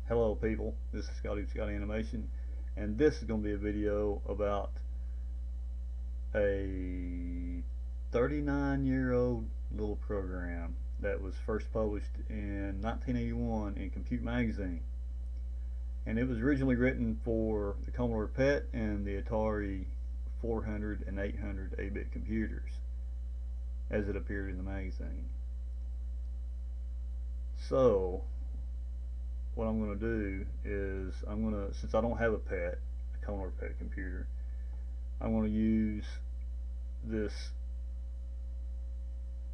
Hello people, this is Scotty Animation, and this is going to be a video about a 39-year-old little program that was first published in 1981 in Compute magazine. And it was originally written for the Commodore PET and the Atari 400 and 800 8-bit computers as it appeared in the magazine. So what I'm going to do is since I don't have a PET, a Commodore PET computer, I'm going to use this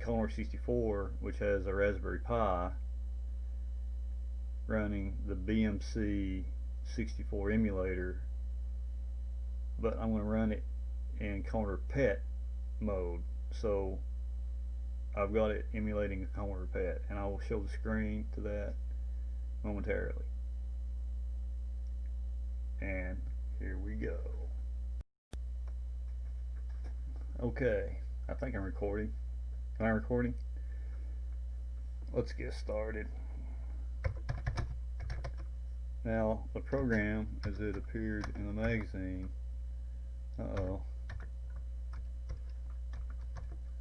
Commodore 64, which has a Raspberry Pi running the BMC 64 emulator, but I'm going to run it in Commodore PET mode. So I've got it emulating a Commodore PET, and I will show the screen to that momentarily. And here we go. Okay, I think I'm recording. Am I recording? Let's get started. Now, the program as it appeared in the magazine.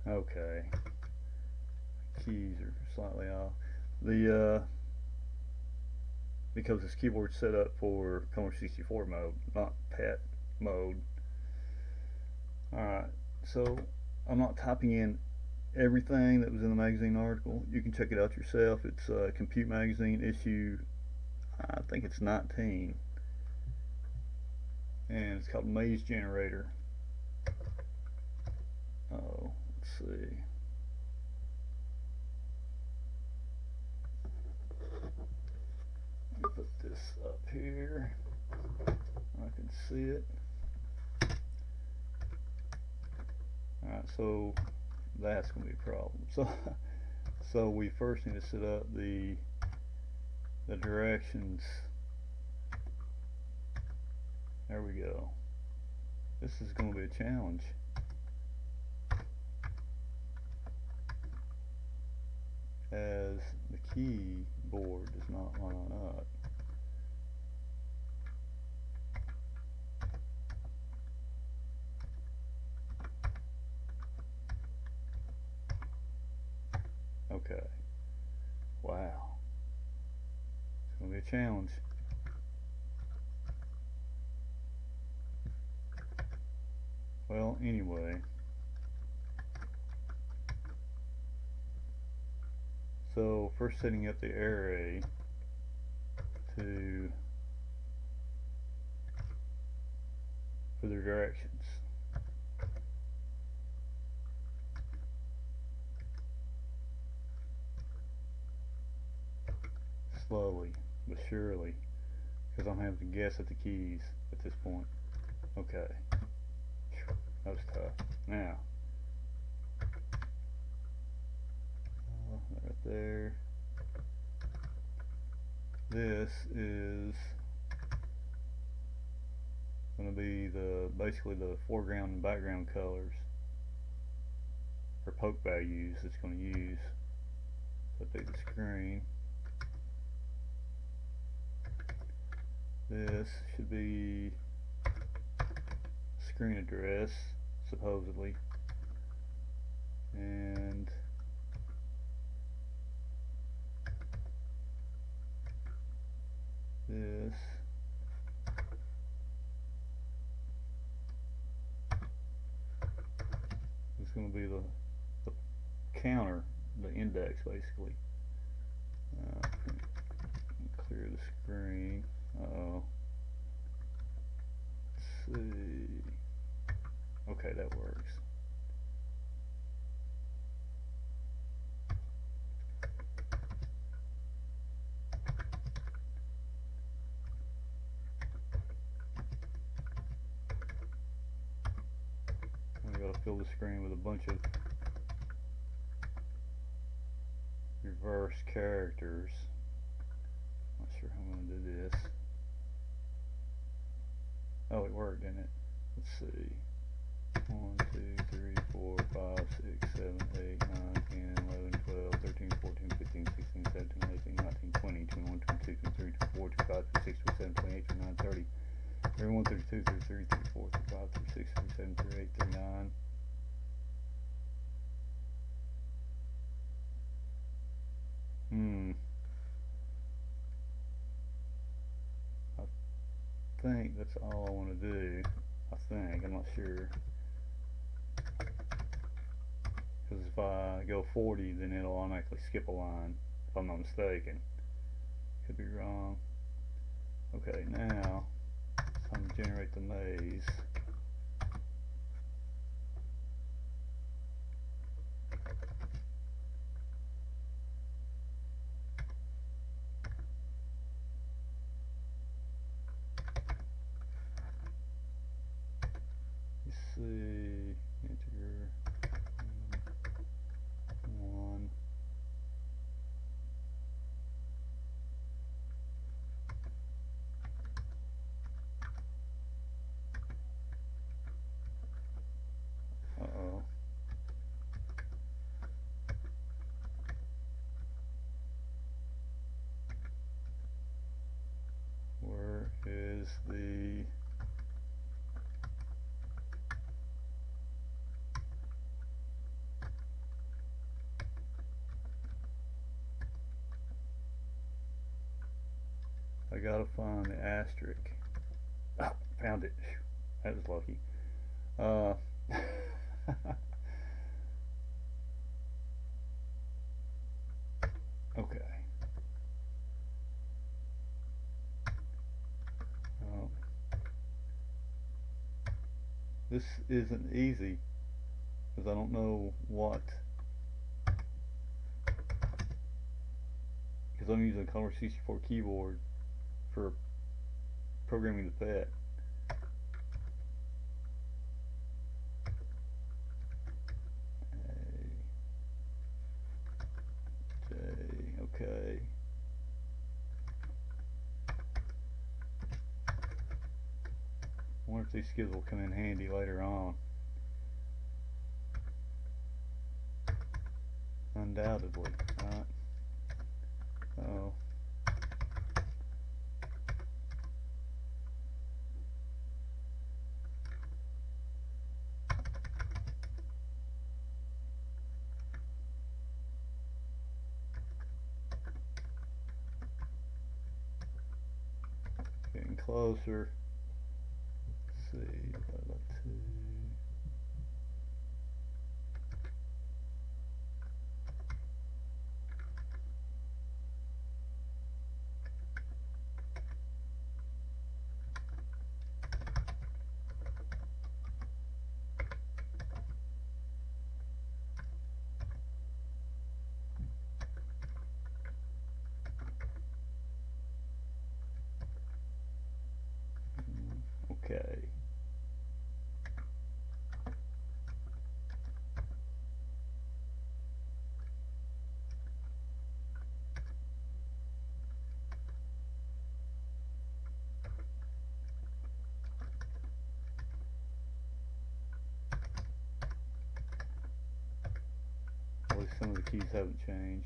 Okay. Keys are slightly off. Because this keyboard's set up for Commodore 64 mode, not PET mode. Alright, so I'm not typing in everything that was in the magazine article. You can check it out yourself. It's Compute magazine issue, I think it's 19, and it's called Maze Generator. Let's see. Let me put this up here. I can see it. Alright, so that's going to be a problem. So we first need to set up the directions. There we go. This is going to be a challenge. As the keyboard does not line up. Okay. Wow. It's going to be a challenge. Well, anyway. So, first setting up the array for the directions. Slowly but surely, because I'm having to guess at the keys at this point. Okay, that was tough. Now, right there. This is going to be basically the foreground and background colors, or poke values it's going to use. So update the screen. This should be screen address, supposedly, and this is going to be the counter, the index, basically. Clear the screen. Let's see. Okay, that works. I gotta fill the screen with a bunch of reverse characters. Not sure how I'm gonna do this. Oh, it worked, didn't it? Let's see. 1, 2, 3, 4, 5, 6, 7, 8, 9, 10, 11, 12, 13, 14, 15, 16, 17, 18, 19, 20, 21, 22, 23, 24, 25, 31, 32, 33, 34, 35, 36, 37, 38, 39. I think that's all I want to do. I think. I'm not sure. Because if I go 40, then it'll automatically skip a line, if I'm not mistaken. Could be wrong. Okay, now it's time to generate the maze. Let's see, integer 1. Uh-oh. Where is the I gotta find the asterisk. Ah, found it. That was lucky. Okay. Well, this isn't easy because I don't know what. Because I'm using a Commodore 64 keyboard for programming the pet. A, J, okay. I wonder if these skills will come in handy later on. Undoubtedly, right? Oh. Getting closer. Let's see, divided by 2. Okay. At least some of the keys haven't changed.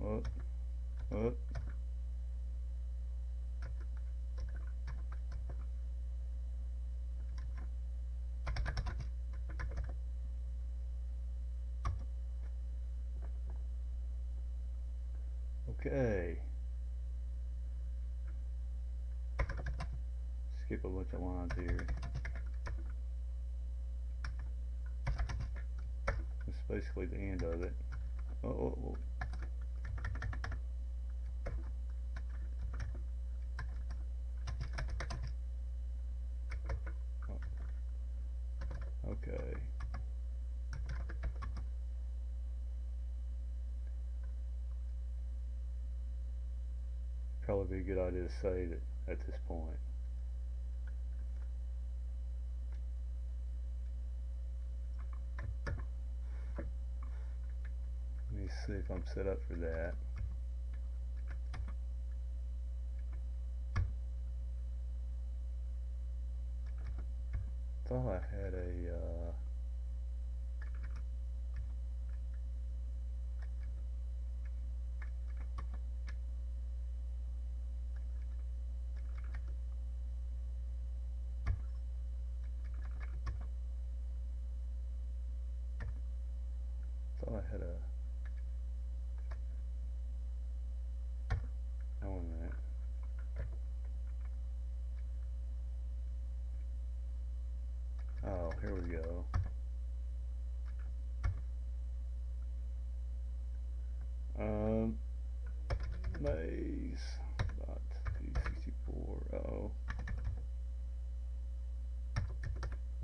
Up, up. Okay. Skip a bunch of lines here. This is basically the end of it. Oh, oh, oh. Okay. Probably be a good idea to save it at this point. see if I'm set up for that. Thought I had a thought I had a oh, wait a minute. Oh, here we go. Maze dot 264. Oh.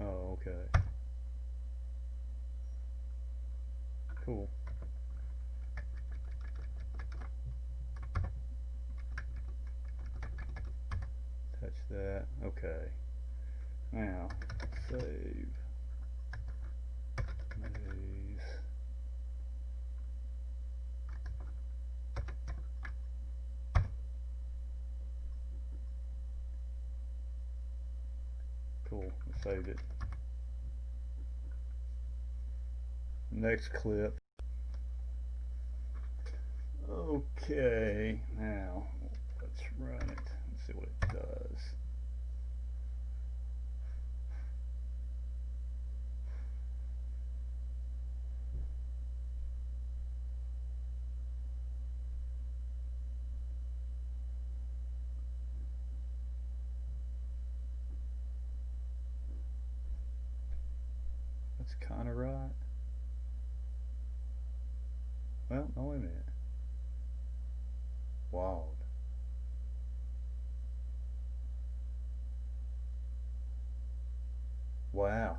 Oh, okay. Cool. Touch that. Okay. Now, save. Maze. Cool. I saved it. Next clip. Okay, now let's run it and see what it does. That's kind of right. Well, no, wait a minute. Wild. Wow.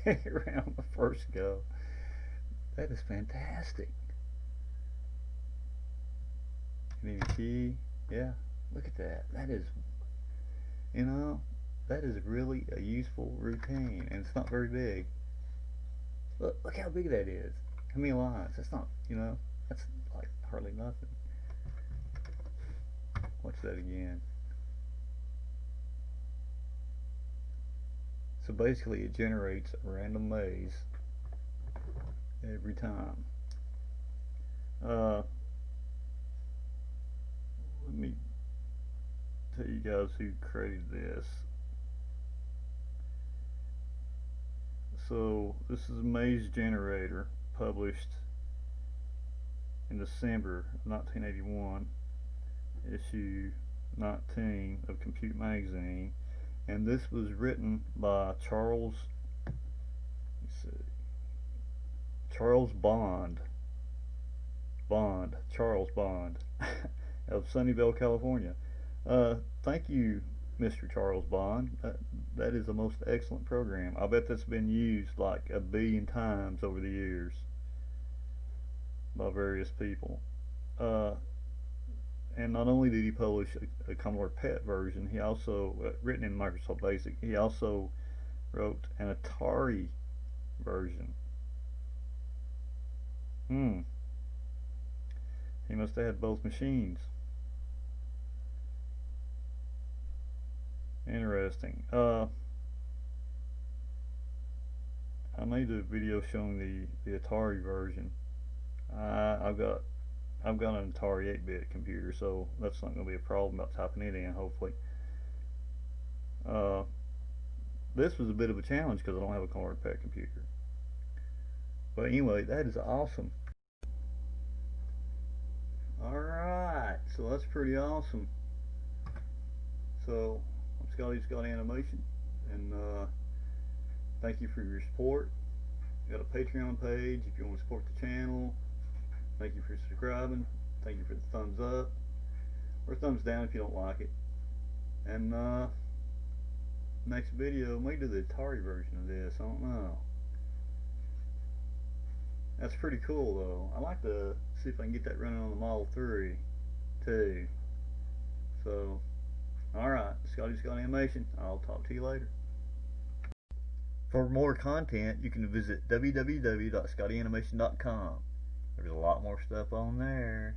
Around the first go. That is fantastic. Maybe key. Yeah, look at that. That is, you know, that is really a useful routine, and it's not very big. Look how big that is. How many lines? That's not, that's like hardly nothing. Watch that again. So basically it generates a random maze every time. Let me tell you guys who created this. So this is a maze generator published in December of 1981, issue 19 of Compute Magazine, and this was written by Charles Bond of Sunnyvale, California. Thank you, Mr. Charles Bond. That is a most excellent program. I bet that's been used like 1 billion times over the years by various people. And not only did he publish a Commodore PET version, he also, written in Microsoft Basic, he also wrote an Atari version. He must have had both machines. Interesting. I made a video showing the Atari version. I've got an Atari 8-bit computer, so that's not going to be a problem about typing it in, hopefully. This was a bit of a challenge because I don't have a Commodore PET computer. But anyway, that is awesome. Alright, so that's pretty awesome. So, I'm Scotty's Got Animation, and thank you for your support. Got a Patreon page if you want to support the channel. Thank you for subscribing. Thank you for the thumbs up or thumbs down if you don't like it. And next video, maybe do the Atari version of this. I don't know. That's pretty cool though. I like to see if I can get that running on the Model 3 too. So, alright, Scotty's Got Animation. I'll talk to you later. For more content, you can visit www.scottyanimations.com. There's a lot more stuff on there.